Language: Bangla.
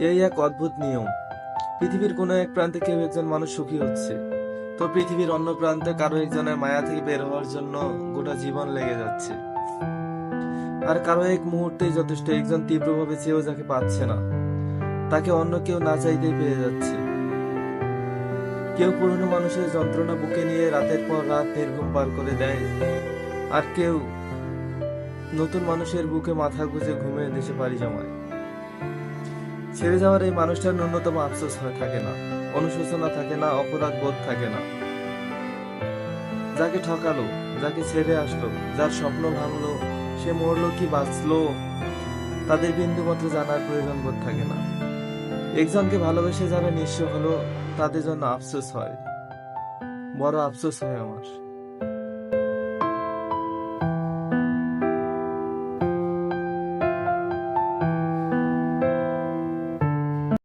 এই এক অদ্ভুত নিয়ম। পৃথিবীর কোনো এক প্রান্তে কেউ একজন মানুষ সুখী হচ্ছে, তো পৃথিবীর অন্য প্রান্তে কারো একজনের মায়া থেকে বের হওয়ার জন্য গোটা জীবন লেগে যাচ্ছে। আর কারো এক মুহূর্তেই যথেষ্ট, একজন তীব্রভাবে চেয়েও যাকে পাচ্ছে না, তাকে অন্য কেউ না চাইতেই পেয়ে যাচ্ছে। কেউ পুরনো মানুষের যন্ত্রণা বুকে নিয়ে রাতের পর রাত নির্ঘুম পার করে দেয়, আর কেউ নতুন মানুষের বুকে মাথা গুঁজে ঘুমিয়ে দেশে পাড়ি জমায়। ছেড়ে যাওয়ার এই মানুষটার ন্যূনতম আফসোস হয়ে থাকে না, অনুশোচনা থাকে না, অপরাধ বোধ থাকে না। যাকে ঠকালো, যাকে ছেড়ে আসলো, যার স্বপ্ন ভাঙলো, সে মরলো কি বাঁচলো, তাদের বিন্দু মাত্র জানার প্রয়োজন বোধ থাকে না। একজনকে ভালোবেসে যারা নিঃস্ব হলো, তাদের জন্য আফসোস হয়, বড় আফসোস হয় আমার।